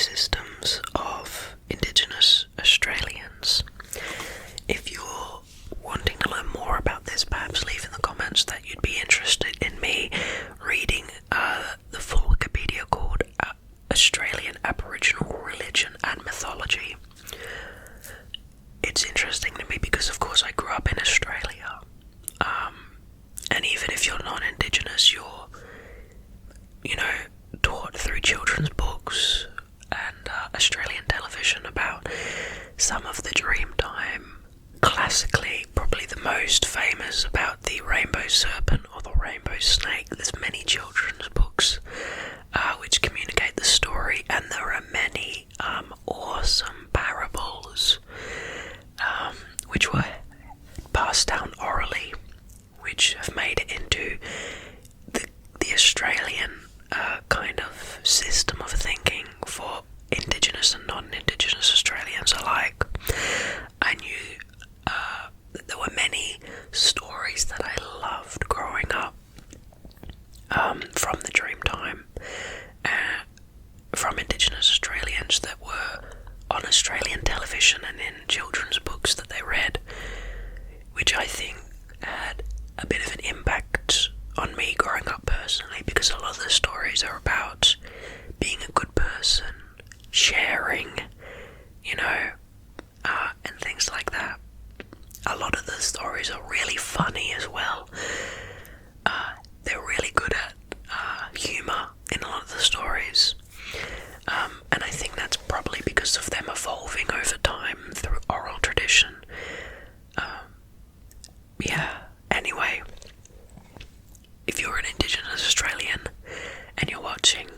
systems of Indigenous Australians. If you're wanting to learn more about this, perhaps leave in the comments that you'd be interested in me reading the full Wikipedia called Australian Aboriginal Religion and Mythology. It's interesting to me because, of course, I grew up in Australia, and even if you're non-Indigenous, you're, taught through children's books and Australian television about some of the Dreamtime. Classically, probably the most famous about the rainbow serpent or the rainbow snake. There's many children's books which communicate the story, and there are many awesome parables which were passed down orally, which have made it into the Australian kind of system of thinking for Indigenous and non-Indigenous Australians alike. I knew that there were many stories that I loved growing up from the Dreamtime, from Indigenous Australians that were on Australian television and in children's books that they read, which I think had a bit of an impact on me growing up personally, because a lot of the stories are about being a good person, sharing, and things like that. A lot of the stories are really funny as well. They're really good at humour in a lot of the stories. And I think that's probably because of them evolving over time through oral tradition. Anyway, if you're an Indigenous Australian and you're watching,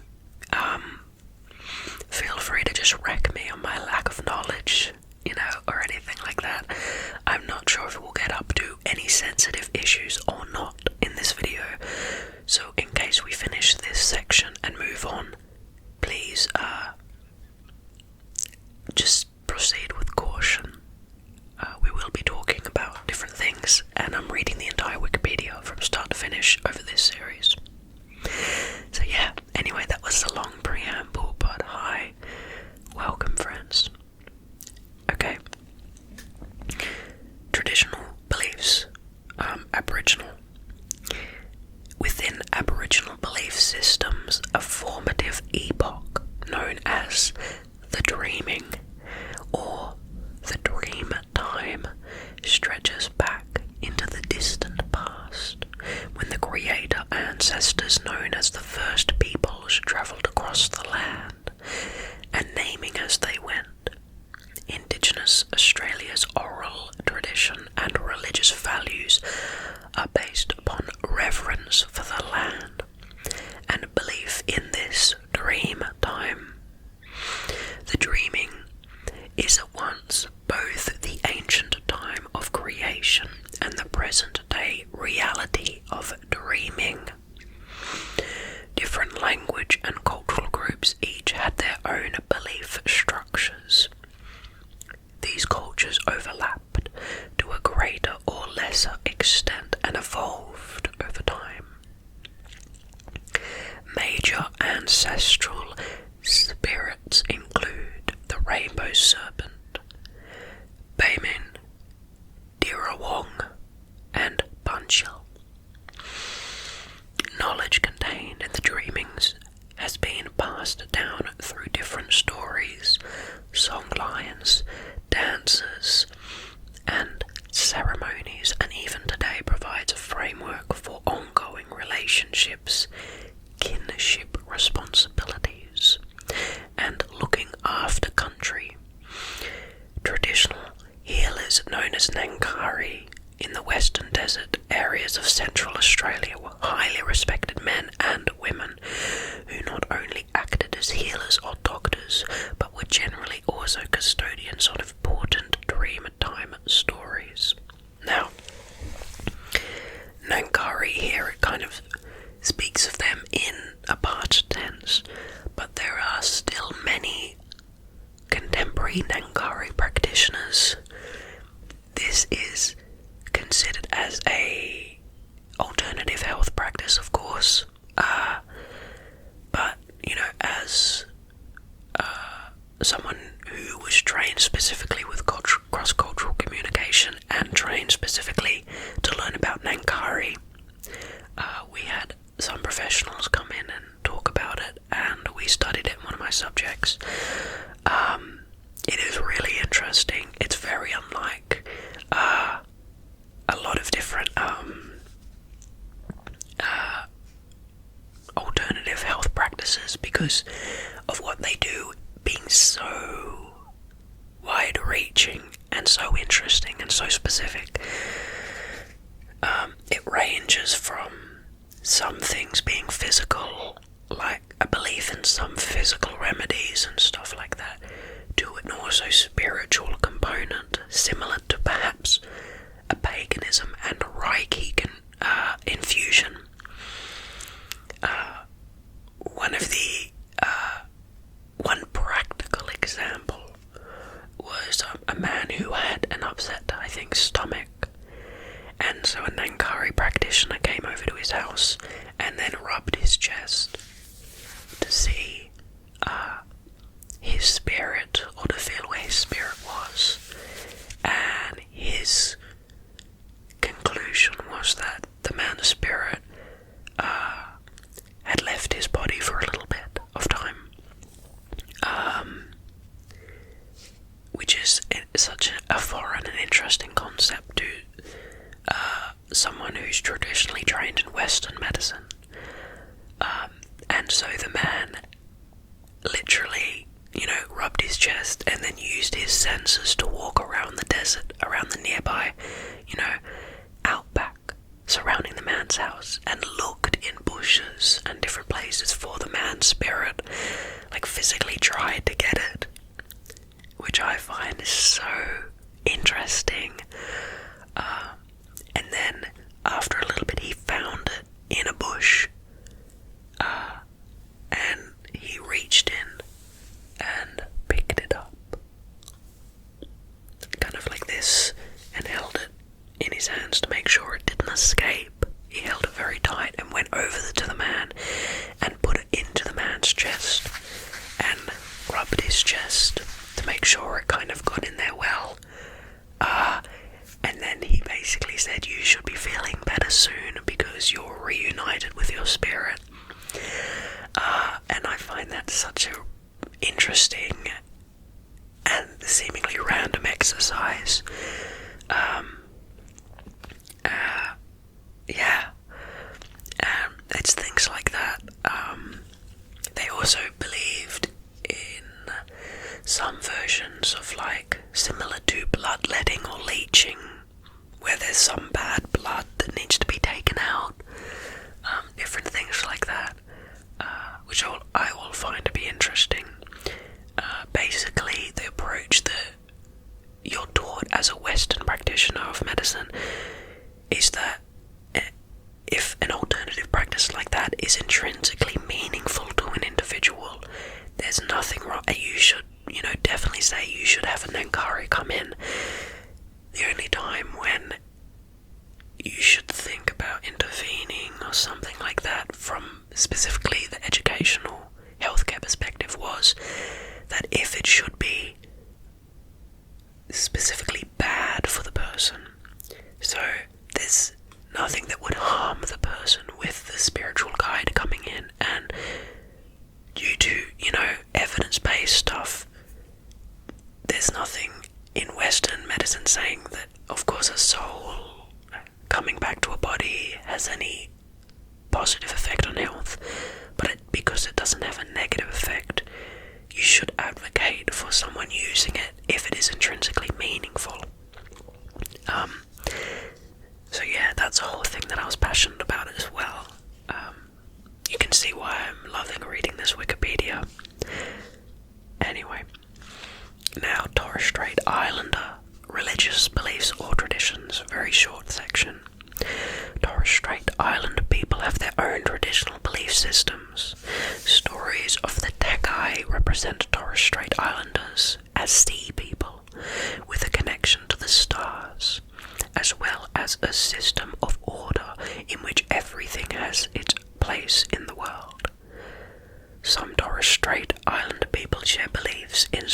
feel free to just wreck me on my lack of knowledge, or anything like that. I'm not sure if we'll get up to any sensitive issues or not in this video, so in case we finish this section and move on, please just proceed with caution. We will be talking about different things, and I'm reading the entire Wikipedia from start to finish over this series. So anyway, that was a long preamble, but hi, welcome friends. Okay, traditional beliefs, Aboriginal. Within Aboriginal belief systems, a formative epoch known as the Dreaming or the Dream Time stretches back into the distant past, when the creator ancestors known as the first peoples travelled across the land, and naming as they went. Indigenous Australia's oral tradition and religious values are based upon reverence for the land and belief in this dream time. The dreaming is at once both the ancient time of creation and the present day reality of dreaming. Different language and cultural groups each had their own belief structures. These cultures overlapped to a greater or lesser extent and evolved over time. Major ancestral spirits include the rainbow serpent, Baymin, Dirawong, and Bunchil. Knowledge contained in the dreamings has been passed down through different stories, songlines, dances, and ceremonies, and even today provides a framework for ongoing relationships, kinship responsibilities, and looking after country. Traditional healers known as Nangkari in the Western Desert areas of Central Australia were highly respected men and women who not only acted as healers or doctors, but were generally also custodians of important dream time stories. Now, Nangkari here, it kind of speaks of them in a past tense, but there are still many contemporary Nangkari practitioners. This is considered as a alternative health practice, of course, but as someone who was trained specifically with cross-cultural communication and trained specifically to learn about Nankari. We had some professionals come in and talk about it, and we studied it in one of my subjects. It is really interesting. It's very unlike a lot of different alternative health practices because of what they do being so wide-reaching and so interesting and so specific. It ranges from some things being physical, like a belief in some physical remedies and stuff like that, to an also spiritual component, similar to perhaps a paganism and a Reiki infusion. One practical example was a man who had an upset, I think, stomach, and so a Nankari practitioner came over to his house and then rubbed his chest to see his spirit, or to feel where his spirit was, and his conclusion was that the man's spirit had left his body for a little bit of time, which is such a foreign and interesting concept to someone who's traditionally trained in Western medicine. And so the man literally, rubbed his chest and then used his senses to walk around the desert, around the nearby, outback surrounding the man's house, and looked in bushes and different places for the man's spirit, like physically tried to get it, which I find is so interesting. And then after a little bit he found it in a bush, and he reached in and picked it up, kind of like this, and held it in his hands to make sure it didn't escape. He held it very tight and went over to the man and put it into the man's chest and rubbed his chest to make sure it kind of got in there well. And then he basically said, you should be feeling better soon because you're reunited with your spirit. And I find that such a interesting and seemingly random exercise. It's things like that. They also believed in some versions of, like, similar to bloodletting or leeching, where there's some bad blood that needs to be taken out. Different things like that, which I will find to be interesting. Basically, the approach that you're taught as a Western practitioner of medicine is that if an alternative practice like that is intrinsically meaningful to an individual, there's nothing wrong. You should, definitely say you should have a Nankari come in. The only time when you should think about intervening or something like that from specifically the educational healthcare perspective was that if it should be specifically bad for the person. So there's nothing that would harm the person with the spiritual guide coming in, and due to, evidence-based stuff, there's nothing in Western medicine saying that, of course, a soul coming back to a body has any positive effect on health, but because it doesn't have a negative effect, you should advocate for someone using it if it is intrinsically meaningful. So yeah, that's a whole thing that I was passionate about as well. You can see why I'm loving reading this Wikipedia. Anyway, now Torres Strait Islander religious beliefs or traditions, very short section. Torres Strait Islander people have their own traditional belief systems. Stories of the Takai represent Torres Strait Islanders as sea people with a connection to the stars, as well as a system of order in which everything has its place in the world. Some Torres Strait Islander people share beliefs in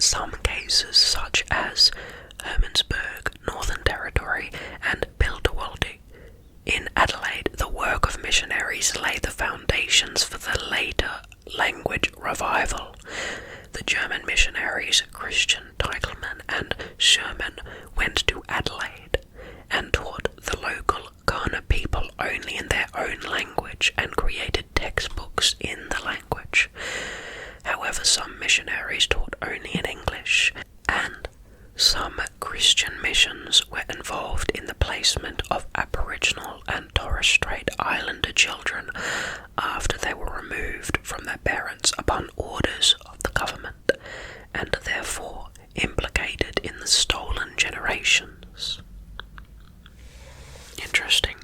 some cases such as Hermannsburg, Northern Territory and Bilderwalde in Adelaide, the work of missionaries laid the foundations for the later language revival. The German missionaries Christian Teichelmann and Sherman went to Adelaide and taught the local Kaurna people only in their own language and created textbooks in the language. However, some missionaries taught only in English, and some Christian missions were involved in the placement of Aboriginal and Torres Strait Islander children after they were removed from their parents upon orders of the government, and therefore implicated in the stolen generations. Interesting.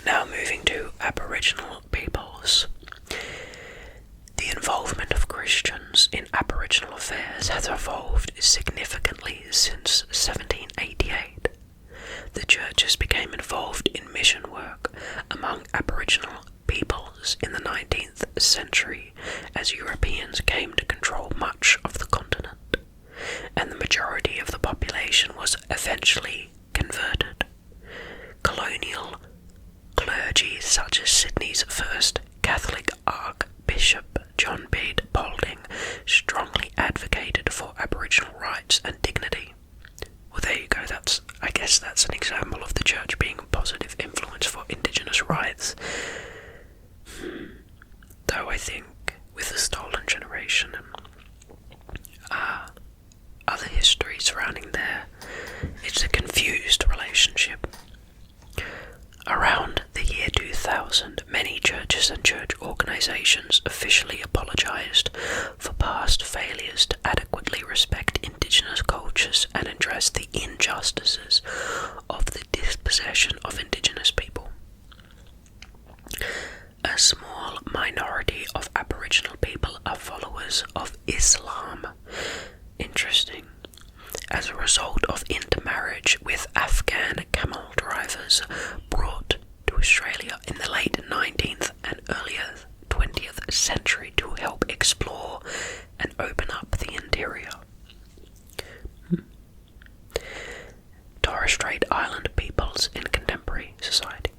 Now moving to Aboriginal peoples. The involvement of Christians in Aboriginal affairs has evolved significantly since 1788. The churches became involved in mission work among Aboriginal peoples in the 19th century as Europeans came to control much of the continent, and the majority of the population was eventually converted. Colonial clergy such as Sydney's first Catholic Archbishop John Bede Paulding strongly advocated for Aboriginal rights and dignity. Well, there you go, I guess that's an example of the church being a positive influence for Indigenous rights. Though I think with the stolen generation and other history surrounding there, it's a confused relationship. Around the year 2000, many churches and church organisations officially apologised for past failures to adequately respect Indigenous cultures and address the injustices of the dispossession of Indigenous people. A small minority of Aboriginal people are followers of Islam. Interesting. As a result of intermarriage with Afghan camel drivers brought to Australia in the late 19th and earlier 20th century to help explore and open up the interior. Torres Strait Island peoples in contemporary society.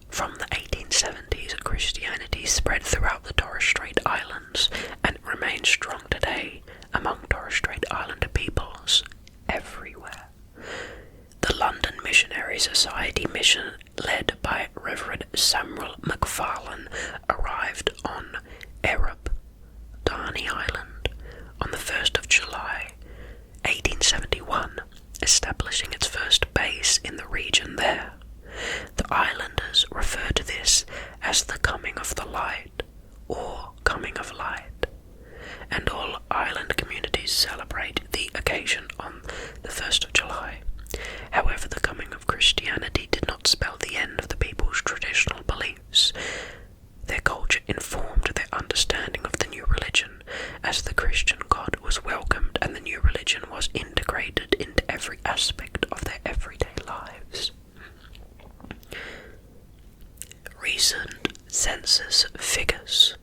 From the 1870s, Christianity spread throughout the Torres Strait Islands and it remains strong today among Torres Strait Islander peoples everywhere. The London Missionary Society mission, led by Reverend Samuel McFarlane, arrived on Arab Darney Island on the 1st of July 1871, establishing its first base in the region there. The islanders refer to this as the coming of the light, or coming of light, and all island communities celebrate the occasion on the 1st of July. However, the coming of Christianity did not spell the end of the people's traditional beliefs. Their culture informed their understanding of the new religion, as the Christian God was welcomed and the new religion was integrated into every aspect of their everyday lives. Recent census figures.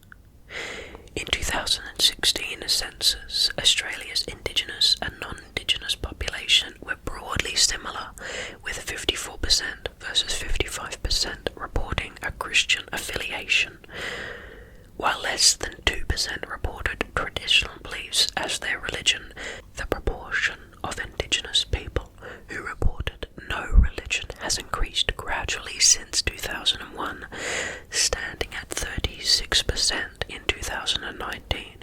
In 2016 census, Australia's Indigenous and non-Indigenous population were broadly similar, with 54% versus 55% reporting a Christian affiliation, while less than 2% reported traditional beliefs as their religion. The proportion of Indigenous people who reported no religion has increased gradually since 2001, standing at 36% in 2019.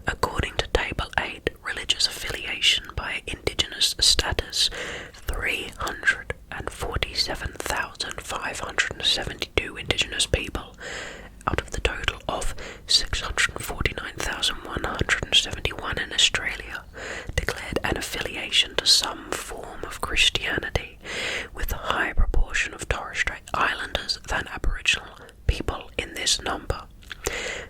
According to Table 8, religious affiliation by Indigenous status, 347,572 Indigenous people out of the total of 649,171 in Australia declared an affiliation to some form of Christianity, with a high proportion of Torres Strait Islanders than Aboriginal people in this number.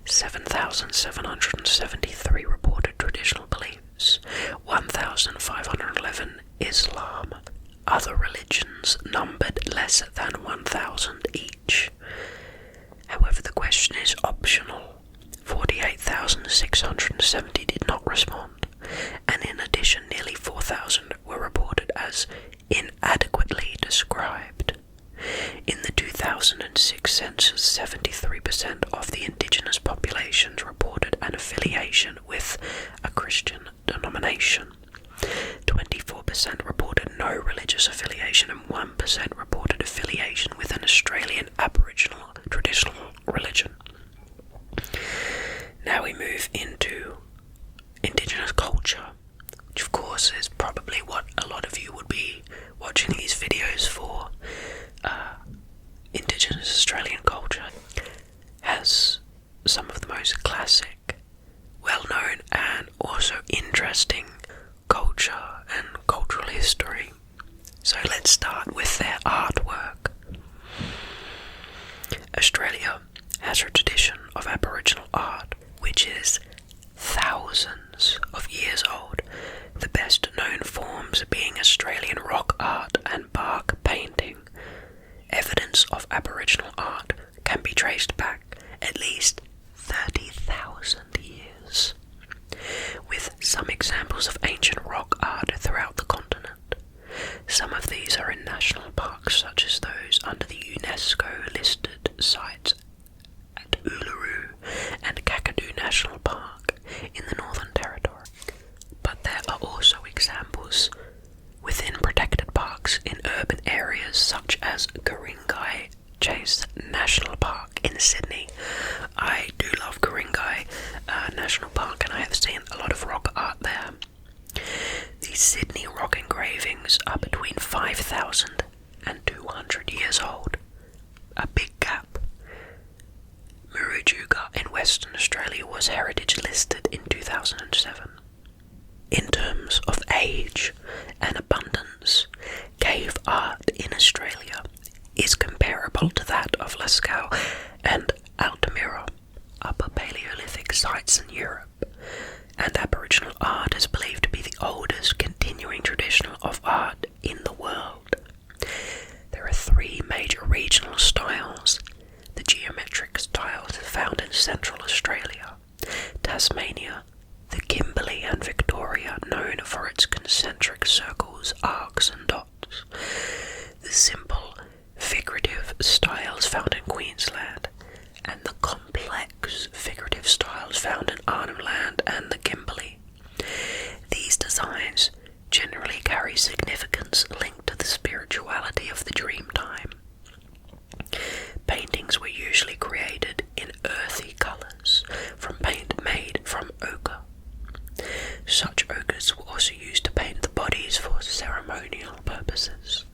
7,773 reported traditional beliefs, 1,511 Islam. Other religions numbered less than 1,000 each. However, the question is optional. 48,000 2,670 did not respond, and in addition nearly 4,000 were reported as inadequately described. In the 2006 census, 73% of the Indigenous populations reported an affiliation with a Christian denomination. 24% reported no religious affiliation and 1% reported affiliation with an Australian Aboriginal traditional religion. Now we move into Indigenous culture, which of course is probably what a lot of you would be watching these videos for. Indigenous Australian culture has some of the most classic, well-known and also interesting culture and cultural history. So let's start with their artwork. Australia has a tradition of Aboriginal art which is thousands of years old, the best known forms being Australian rock art and bark painting. Evidence of Aboriginal art can be traced back at least 30,000 years, with some examples of ancient rock art throughout the continent. Some of these are in national parks such as those under the UNESCO listed sites at Uluru and Kakadu National Park in the Northern Territory. But there are also examples within protected parks in urban areas such as Ku-ring-gai Chase National Park in Sydney. I do love Ku-ring-gai National Park, and I have seen a lot of rock art there. These Sydney rock engravings are between 5,000 and 200 years old. A big gap. Murujuga in Western Australia was heritage listed in 2007. In terms of age and abundance, cave art in Australia is comparable to that of Lascaux and Altamira, Upper Paleolithic sites in Europe, and Aboriginal art is believed to be the oldest continuing tradition of art in the world. There are three major regional styles. The geometric styles found in Central Australia, Tasmania, the Kimberley and Victoria, known for its concentric circles, arcs and dots. The simple, figurative styles found in Queensland, and the complex, figurative styles found in Arnhem Land and the Kimberley. These designs generally carry significance linked to the spirituality of the dream time. Paintings were usually created in earthy colours from paint made from ochre. Such ochres were also used to paint the bodies for ceremonial purposes.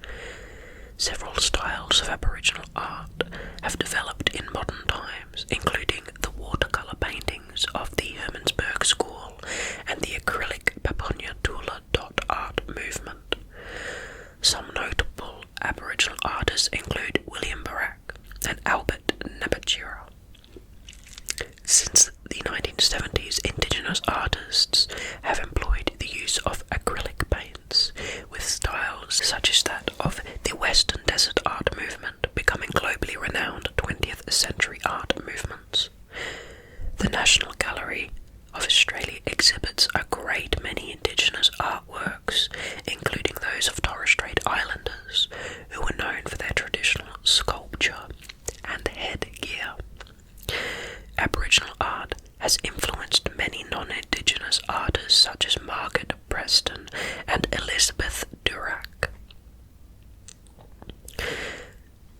Several styles of Aboriginal art have developed in modern times, including the watercolour paintings of the Hermannsburg School and the acrylic Papunya Tula dot art movement. Some notable Aboriginal artists include William Barak and Albert Nabachira. Since the 1970s, Indigenous artists have employed the use of acrylic paints, with styles such as that of the Western Desert art movement becoming globally renowned 20th century art movements. The National Gallery of Australia exhibits a great many Indigenous artworks, including those of Torres Strait Islanders, who were known for their traditional sculpture and headgear. Aboriginal art has influenced many non-Indigenous artists such as Margaret Preston and Elizabeth Durack.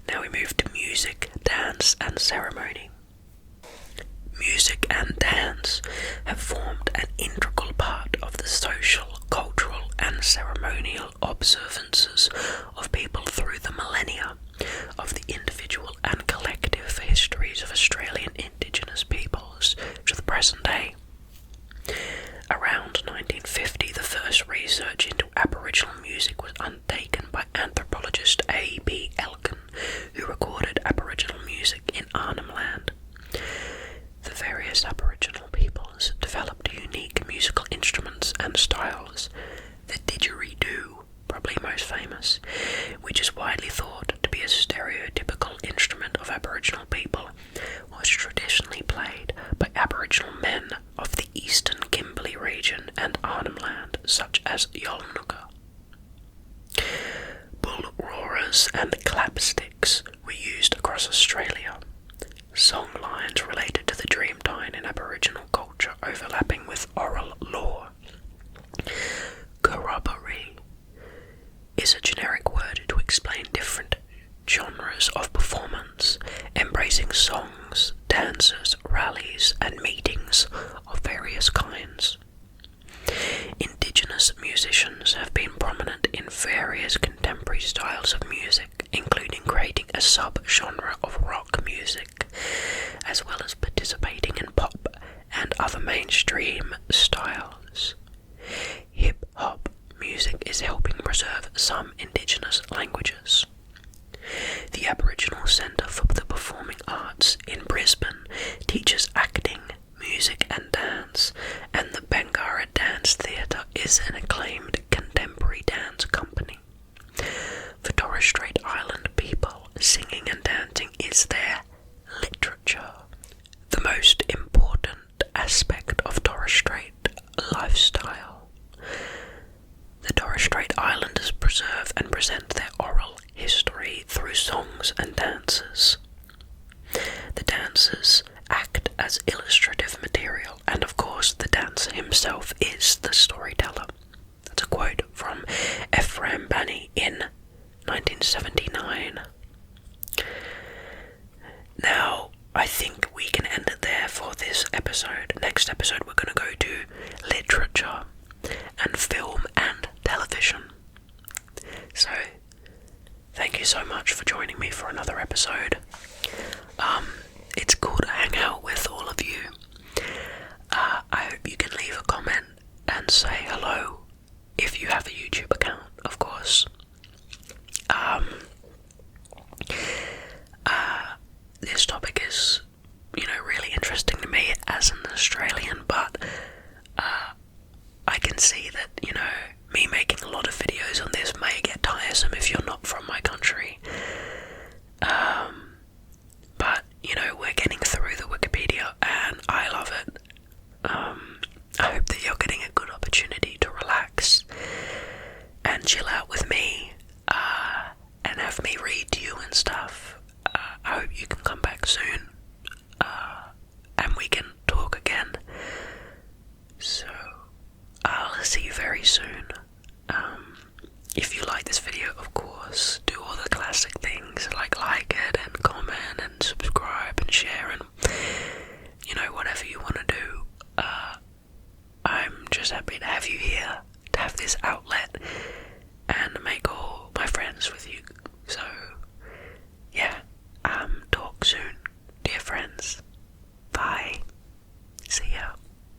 Now we move to music, dance and ceremony. Music and dance have formed an integral part of the social, cultural and ceremonial observances of people through the millennia of the individual and collective histories of Australian Indigenous peoples to the present day. Around 1950, the first research into Aboriginal music was undertaken by anthropologist A. B. Elkin, who recorded Aboriginal music in Arnhem Land. The various Aboriginal peoples developed unique musical instruments and styles. The didgeridoo, probably most famous, which is widely thought to be a stereotypical instrument of Aboriginal people, was traditionally played by Aboriginal men of such as Yolngu. Bull roarers and clapsticks were used across Australia. Song lines related to the Dreamtime in Aboriginal culture overlapping with oral lore. Corroboree is a generic word to explain different genres of performance, embracing songs, dances, rallies, and meetings of various kinds. Indigenous musicians have been prominent in various contemporary styles of music, including creating a sub-genre of rock music, as well as participating in pop and other mainstream styles. Hip-hop music is helping preserve some Indigenous languages. The Aboriginal Centre for the Performing Arts in Brisbane teaches acting, music and dance, and the Bangarra Dance Theatre is an acclaimed contemporary dance company. For Torres Strait Island people, singing and dancing is their literature. The most important aspect of Torres Strait lifestyle. The Torres Strait Islanders preserve and present their oral history through songs and dances. The dancers act as illustrative material, and of course the dancer himself is the storyteller. That's a quote from Ephraim Bani in 1979. Now, I think we can end it there for this episode. Next episode we're going to go to literature and film and television. So, thank you so much for joining me for another episode. It's cool to hang out with all of you. I hope you can leave a comment and say hello if you have a YouTube account, of course. This topic is, really interesting to me as an Australian, but